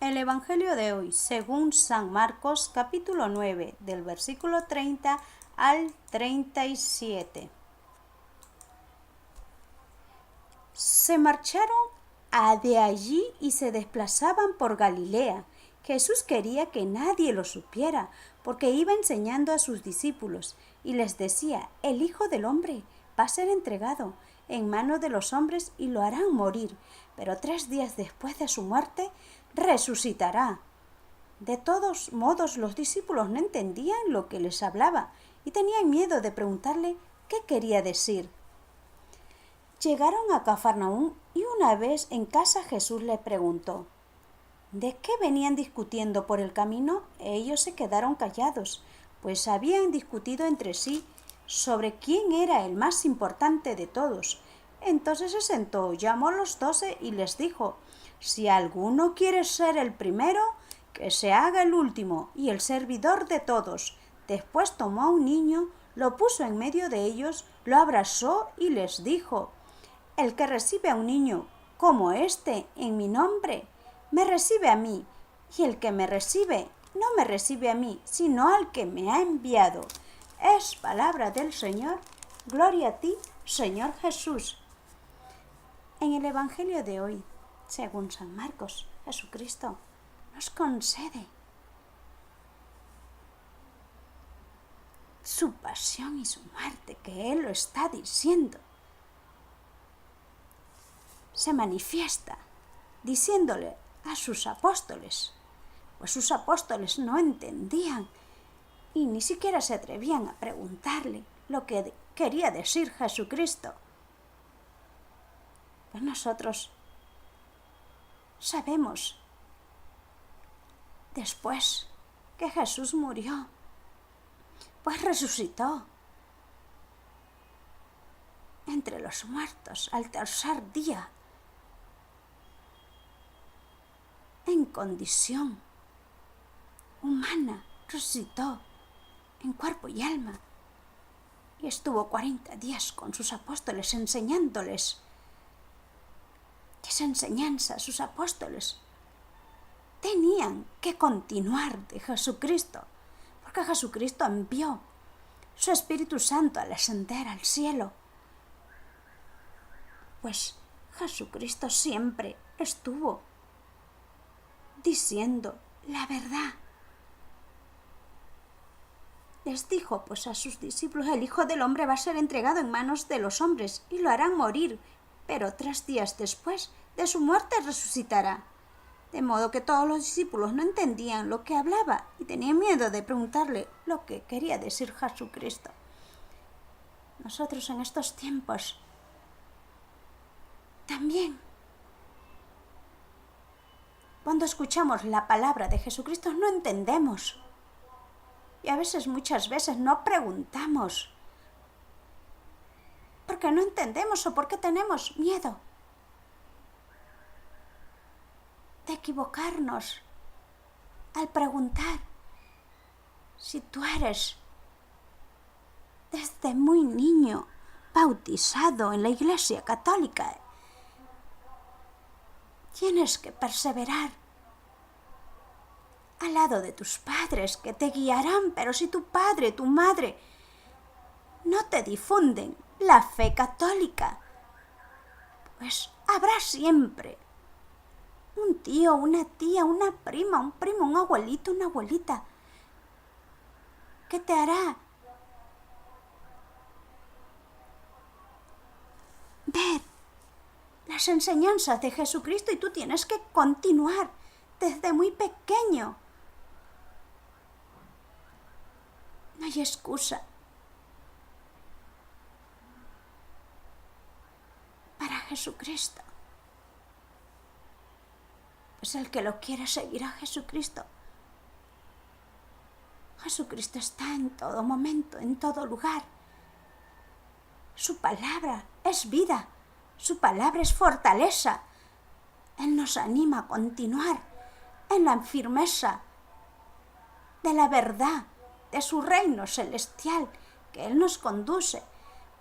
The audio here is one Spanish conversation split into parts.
El Evangelio de hoy, según San Marcos, capítulo 9, del versículo 30 al 37. Se marcharon de allí y se desplazaban por Galilea. Jesús quería que nadie lo supiera, porque iba enseñando a sus discípulos y les decía: el Hijo del Hombre va a ser entregado en manos de los hombres y lo harán morir, pero 3 días después de su muerte resucitará. De todos modos, los discípulos no entendían lo que les hablaba y tenían miedo de preguntarle qué quería decir. Llegaron a Cafarnaúm y una vez en casa Jesús les preguntó: ¿de qué venían discutiendo por el camino? Ellos se quedaron callados, pues habían discutido entre sí sobre quién era el más importante de todos. Entonces se sentó, llamó a los 12 y les dijo: si alguno quiere ser el primero, que se haga el último y el servidor de todos. Después tomó a un niño, lo puso en medio de ellos, lo abrazó y les dijo: el que recibe a un niño como este en mi nombre, me recibe a mí, y el que me recibe, no me recibe a mí, sino al que me ha enviado. Es palabra del Señor. Gloria a ti, Señor Jesús. En el Evangelio de hoy, según San Marcos, Jesucristo nos concede su pasión y su muerte, que Él lo está diciendo. Se manifiesta diciéndole a sus apóstoles, pues sus apóstoles no entendían y ni siquiera se atrevían a preguntarle lo que quería decir Jesucristo. Pues nosotros sabemos después que Jesús murió, pues resucitó entre los muertos al 3er día, en condición humana, resucitó en cuerpo y alma y estuvo 40 días con sus apóstoles enseñándoles. Y esa enseñanza, sus apóstoles tenían que continuar de Jesucristo, porque Jesucristo envió su Espíritu Santo al ascender al cielo. Pues Jesucristo siempre estuvo diciendo la verdad. Les dijo pues a sus discípulos: el Hijo del Hombre va a ser entregado en manos de los hombres y lo harán morir, pero 3 días después de su muerte resucitará. De modo que todos los discípulos no entendían lo que hablaba y tenían miedo de preguntarle lo que quería decir Jesucristo. Nosotros en estos tiempos también, cuando escuchamos la palabra de Jesucristo, no entendemos. Y a veces, muchas veces, no preguntamos. Porque no entendemos o porque tenemos miedo de equivocarnos al preguntar. Si tú eres desde muy niño bautizado en la Iglesia Católica, tienes que perseverar al lado de tus padres, que te guiarán, pero si tu padre, tu madre no te difunden la fe católica, pues habrá siempre un tío, una tía, una prima, un primo, un abuelito, una abuelita, que te hará ver las enseñanzas de Jesucristo y tú tienes que continuar desde muy pequeño. No hay excusa para Jesucristo. Pues el que lo quiera seguir a Jesucristo, Jesucristo está en todo momento, en todo lugar. Su palabra es vida, su palabra es fortaleza. Él nos anima a continuar en la firmeza de la verdad, de su reino celestial, que Él nos conduce,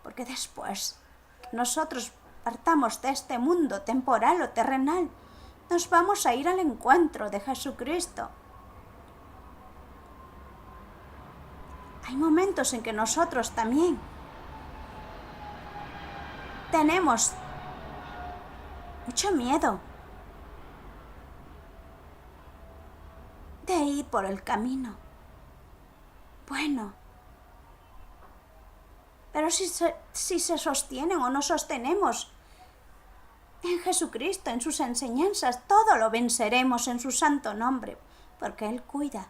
porque después que nosotros partamos de este mundo temporal o terrenal, Nos vamos a ir al encuentro de Jesucristo. Hay momentos en que nosotros también tenemos mucho miedo de ir por el camino bueno. Pero si se sostienen o nos sostenemos en Jesucristo, en sus enseñanzas, todo lo venceremos en su santo nombre, porque Él cuida.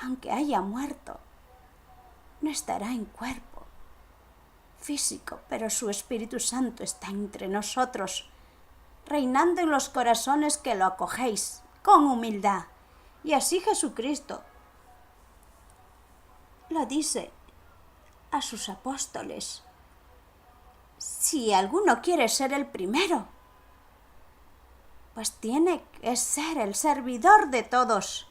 Aunque haya muerto, no estará en cuerpo físico, pero su Espíritu Santo está entre nosotros, reinando en los corazones que lo acogéis con humildad. Y así Jesucristo lo dice a sus apóstoles: si alguno quiere ser el primero, pues tiene que ser el servidor de todos.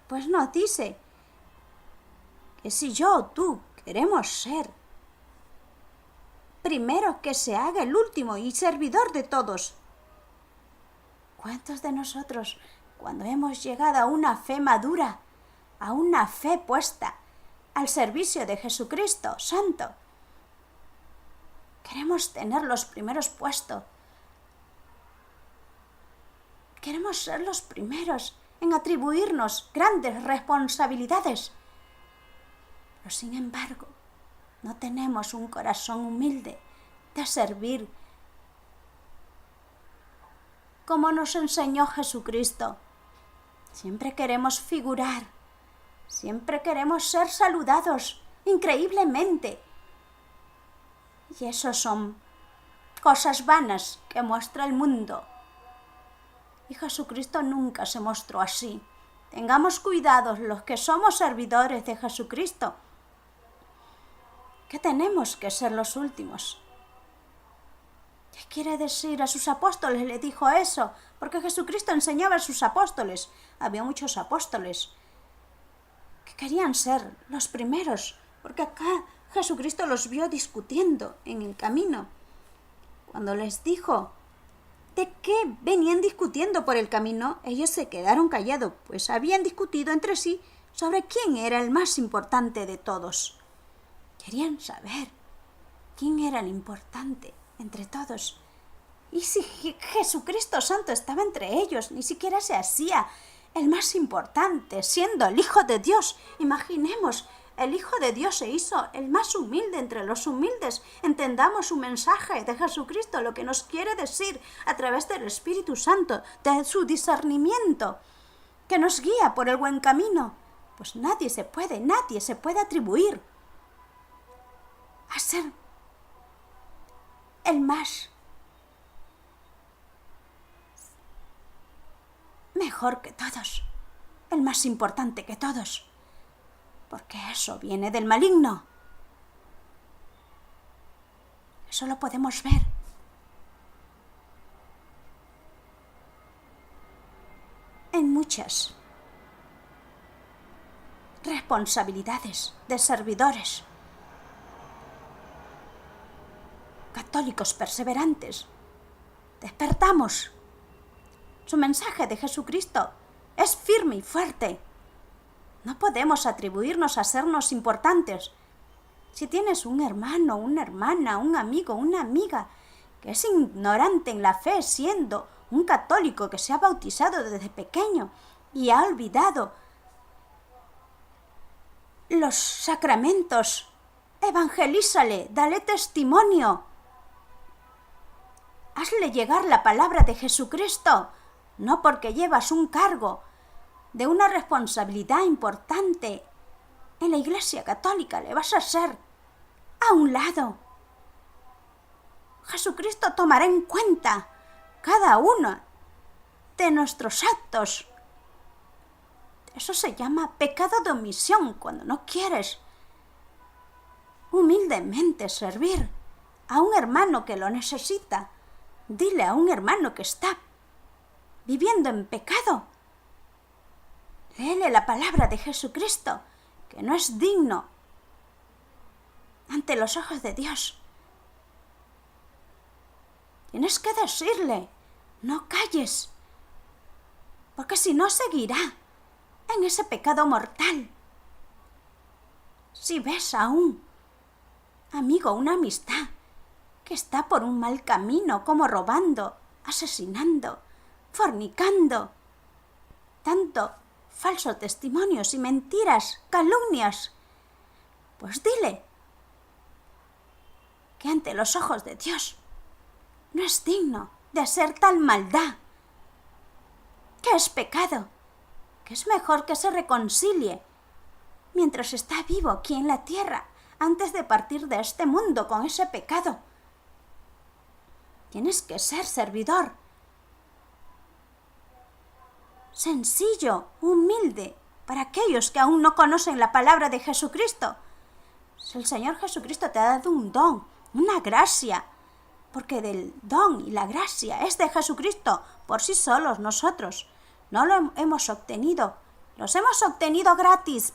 Pues nos dice que si yo o tú queremos ser primero, que se haga el último y servidor de todos. ¿Cuántos de nosotros, cuando hemos llegado a una fe madura, a una fe puesta al servicio de Jesucristo Santo, queremos tener los primeros puestos? Queremos ser los primeros en atribuirnos grandes responsabilidades. Pero sin embargo, no tenemos un corazón humilde de servir como nos enseñó Jesucristo. Siempre queremos figurar, siempre queremos ser saludados increíblemente. Y eso son cosas vanas que muestra el mundo. Y Jesucristo nunca se mostró así. Tengamos cuidado los que somos servidores de Jesucristo, que tenemos que ser los últimos. ¿Qué quiere decir? A sus apóstoles le dijo eso, porque Jesucristo enseñaba a sus apóstoles. Había muchos apóstoles que querían ser los primeros, porque acá Jesucristo los vio discutiendo en el camino. Cuando les dijo de qué venían discutiendo por el camino, ellos se quedaron callados, pues habían discutido entre sí sobre quién era el más importante de todos. Querían saber quién era el importante entre todos. Y si Jesucristo Santo estaba entre ellos, ni siquiera se hacía el más importante, siendo el Hijo de Dios. Imaginemos, el Hijo de Dios se hizo el más humilde entre los humildes. Entendamos su mensaje de Jesucristo, lo que nos quiere decir a través del Espíritu Santo, de su discernimiento, que nos guía por el buen camino. Pues nadie se puede atribuir a ser el más mejor que todos, el más importante que todos, porque eso viene del maligno. Eso lo podemos ver en muchas responsabilidades de servidores católicos perseverantes. Despertamos. Su mensaje de Jesucristo es firme y fuerte. No podemos atribuirnos a sernos importantes. Si tienes un hermano, una hermana, un amigo, una amiga que es ignorante en la fe, siendo un católico que se ha bautizado desde pequeño y ha olvidado los sacramentos, evangelízale, dale testimonio. Hazle llegar la palabra de Jesucristo, no porque llevas un cargo de una responsabilidad importante en la Iglesia Católica, le vas a hacer a un lado. Jesucristo tomará en cuenta cada uno de nuestros actos. Eso se llama pecado de omisión, cuando no quieres humildemente servir a un hermano que lo necesita. Dile a un hermano que está viviendo en pecado, léele la palabra de Jesucristo, que no es digno ante los ojos de Dios. Tienes que decirle, no calles, porque si no seguirá en ese pecado mortal. Si ves a un amigo, una amistad, que está por un mal camino, como robando, asesinando, fornicando, dando falsos testimonios y mentiras, calumnias, pues dile que ante los ojos de Dios no es digno de hacer tal maldad, que es pecado, que es mejor que se reconcilie mientras está vivo aquí en la tierra, antes de partir de este mundo con ese pecado. Tienes que ser servidor, sencillo, humilde, para aquellos que aún no conocen la palabra de Jesucristo. Si el Señor Jesucristo te ha dado un don, una gracia, porque del don y la gracia es de Jesucristo por sí solos. Nosotros no lo hemos obtenido, los hemos obtenido gratis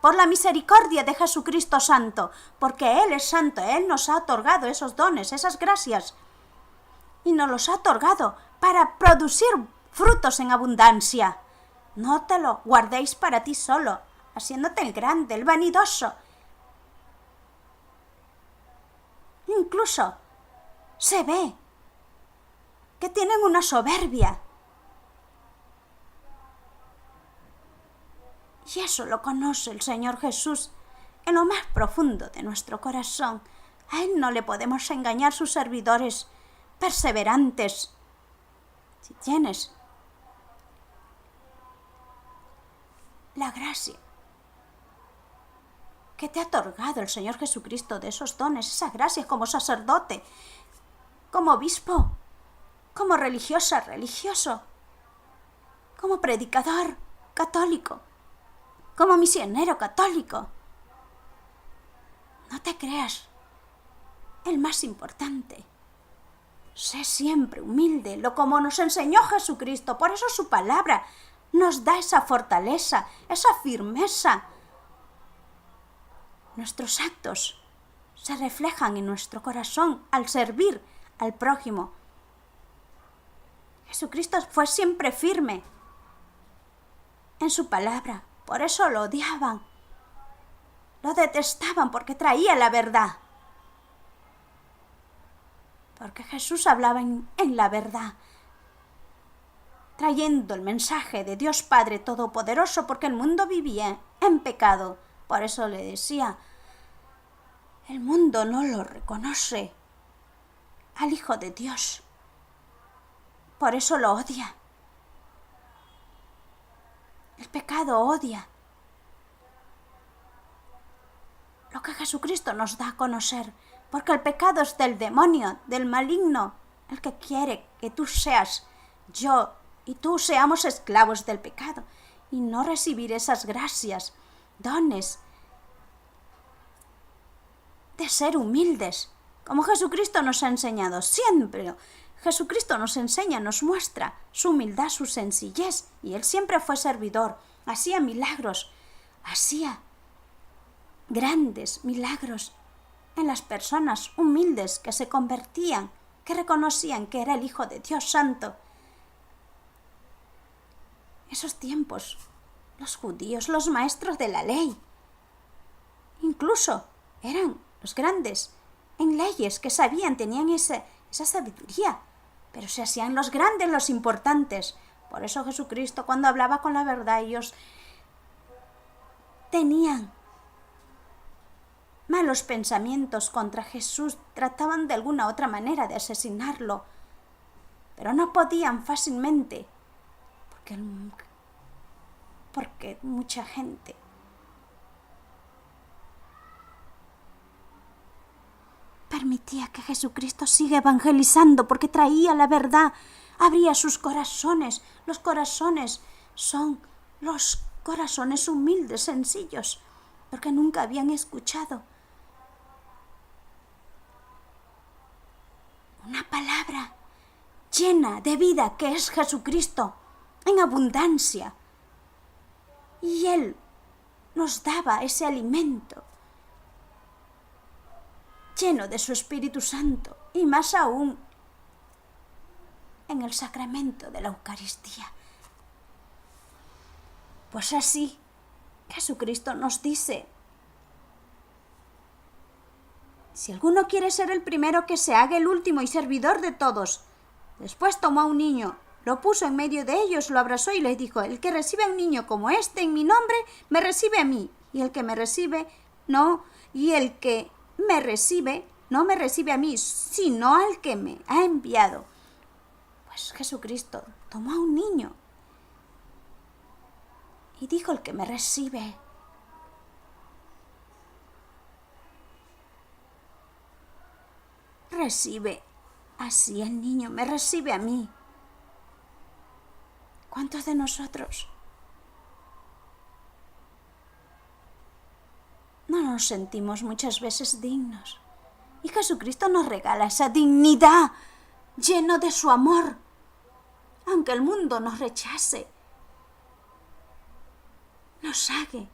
por la misericordia de Jesucristo Santo, porque Él es santo, Él nos ha otorgado esos dones, esas gracias, y nos los ha otorgado para producir frutos en abundancia. No te lo guardéis para ti solo, haciéndote el grande, el vanidoso. Incluso se ve que tienen una soberbia. Y eso lo conoce el Señor Jesús en lo más profundo de nuestro corazón. A Él no le podemos engañar, sus servidores perseverantes. Si tienes la gracia que te ha otorgado el Señor Jesucristo de esos dones, esas gracias como sacerdote, como obispo, como religiosa, religioso, como predicador católico, como misionero católico. No te creas el más importante. Sé siempre humilde, lo como nos enseñó Jesucristo. Por eso su palabra nos da esa fortaleza, esa firmeza. Nuestros actos se reflejan en nuestro corazón al servir al prójimo. Jesucristo fue siempre firme en su palabra. Por eso lo odiaban, lo detestaban, porque traía la verdad. Porque Jesús hablaba en la verdad, trayendo el mensaje de Dios Padre Todopoderoso, porque el mundo vivía en pecado. Por eso le decía, el mundo no lo reconoce al Hijo de Dios. Por eso lo odia. El pecado odia lo que Jesucristo nos da a conocer, porque el pecado es del demonio, del maligno, el que quiere que tú seas, yo y tú seamos esclavos del pecado y no recibir esas gracias, dones de ser humildes, como Jesucristo nos ha enseñado siempre. Jesucristo nos enseña, nos muestra su humildad, su sencillez, y Él siempre fue servidor, hacía milagros, hacía grandes milagros en las personas humildes que se convertían, que reconocían que era el Hijo de Dios Santo. Esos tiempos, los judíos, los maestros de la ley, incluso eran los grandes en leyes, que sabían, tenían esa sabiduría, pero se hacían los grandes, los importantes. Por eso Jesucristo, cuando hablaba con la verdad, ellos tenían malos pensamientos contra Jesús, trataban de alguna otra manera de asesinarlo, pero no podían fácilmente, porque mucha gente permitía que Jesucristo siga evangelizando, porque traía la verdad, abría sus corazones. Los corazones son los corazones humildes, sencillos, porque nunca habían escuchado una palabra llena de vida que es Jesucristo, en abundancia. Y Él nos daba ese alimento lleno de su Espíritu Santo, y más aún en el sacramento de la Eucaristía. Pues así, Jesucristo nos dice: si alguno quiere ser el primero, que se haga el último y servidor de todos. Después tomó a un niño, lo puso en medio de ellos, lo abrazó y les dijo: el que recibe a un niño como este en mi nombre, me recibe a mí, y el que me recibe no me recibe a mí, sino al que me ha enviado. Pues Jesucristo tomó a un niño y dijo: el que me recibe. Recibe. Así el niño me recibe a mí. ¿Cuántos de nosotros no nos sentimos muchas veces dignos? Y Jesucristo nos regala esa dignidad, lleno de su amor, aunque el mundo nos rechace, nos haga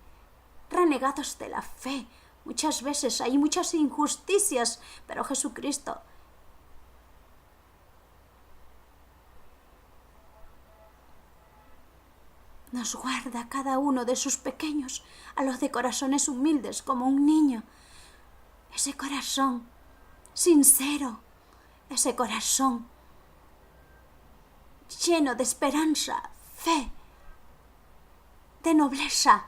renegados de la fe. Muchas veces hay muchas injusticias, pero Jesucristo nos guarda a cada uno de sus pequeños, a los de corazones humildes como un niño. Ese corazón sincero, ese corazón lleno de esperanza, fe, de nobleza.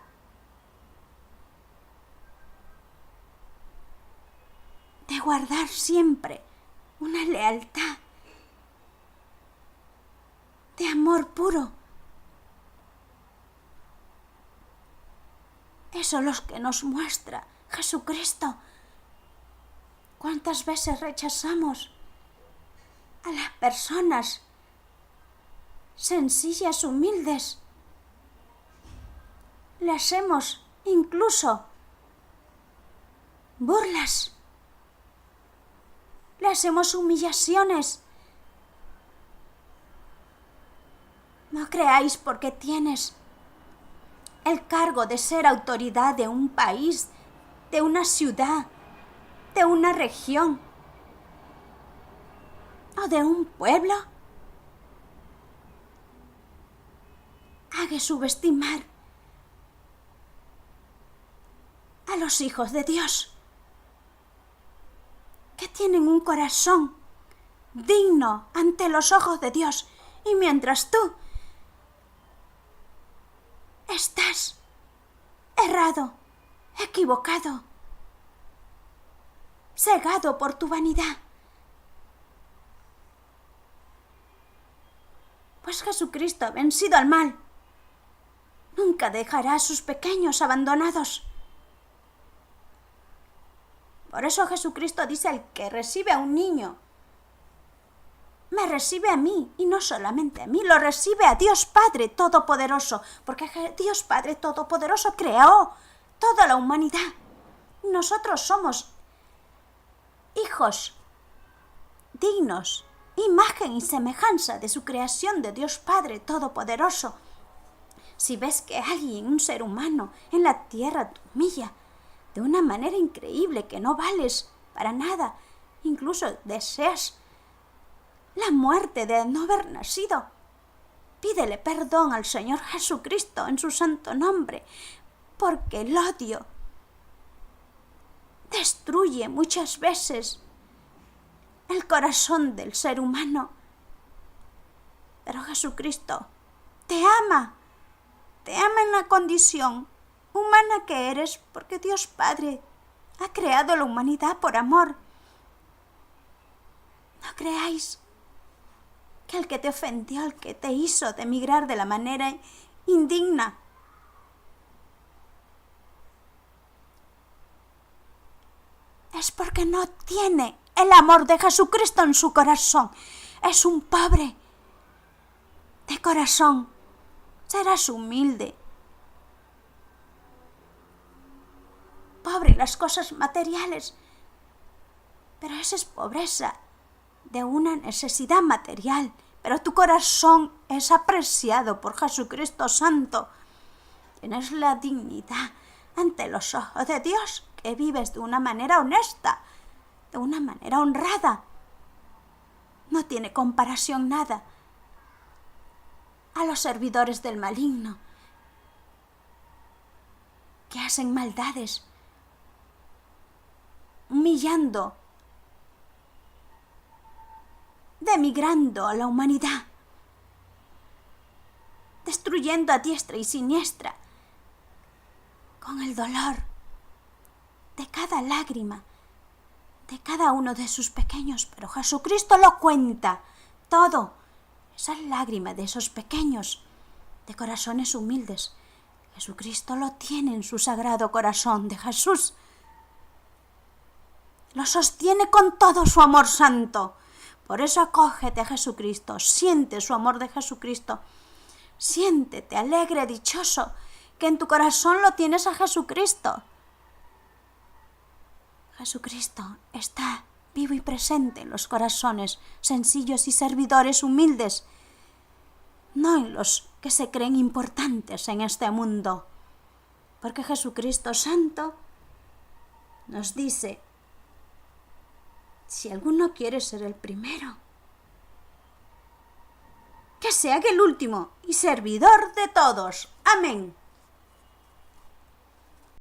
De guardar siempre una lealtad, de amor puro. Eso es lo que nos muestra Jesucristo. ¿Cuántas veces rechazamos a las personas sencillas, humildes? Le hacemos incluso burlas. Le hacemos humillaciones. No creáis porque tienes el cargo de ser autoridad de un país, de una ciudad, de una región o de un pueblo, haga subestimar a los hijos de Dios, que tienen un corazón digno ante los ojos de Dios, y mientras tú estás errado, equivocado, cegado por tu vanidad, pues Jesucristo ha vencido al mal. Nunca dejará a sus pequeños abandonados. Por eso Jesucristo dice: el que recibe a un niño, me recibe a mí, y no solamente a mí, lo recibe a Dios Padre Todopoderoso, porque Dios Padre Todopoderoso creó toda la humanidad. Nosotros somos hijos dignos, imagen y semejanza de su creación, de Dios Padre Todopoderoso. Si ves que alguien, un ser humano en la tierra, te humilla de una manera increíble, que no vales para nada, incluso deseas la muerte de no haber nacido, pídele perdón al Señor Jesucristo en su santo nombre, porque el odio destruye muchas veces el corazón del ser humano. Pero Jesucristo te ama en la condición humana que eres, porque Dios Padre ha creado la humanidad por amor. No creáis que el que te ofendió, el que te hizo emigrar de la manera indigna, es porque no tiene el amor de Jesucristo en su corazón. Es un pobre de corazón. Serás humilde, pobre en las cosas materiales, pero esa es pobreza de una necesidad material, pero tu corazón es apreciado por Jesucristo Santo. Tienes la dignidad ante los ojos de Dios, que vives de una manera honesta, de una manera honrada. No tiene comparación nada a los servidores del maligno, que hacen maldades, humillando, denigrando a la humanidad, destruyendo a diestra y siniestra, con el dolor de cada lágrima, de cada uno de sus pequeños. Pero Jesucristo lo cuenta todo. Esas lágrimas de esos pequeños, de corazones humildes, Jesucristo lo tiene en su sagrado corazón de Jesús. Lo sostiene con todo su amor santo. Por eso acógete a Jesucristo, siente su amor de Jesucristo. Siéntete alegre, dichoso, que en tu corazón lo tienes a Jesucristo. Jesucristo está vivo y presente en los corazones sencillos y servidores humildes, no en los que se creen importantes en este mundo. Porque Jesucristo Santo nos dice: si alguno quiere ser el primero, que se haga el último y servidor de todos. Amén.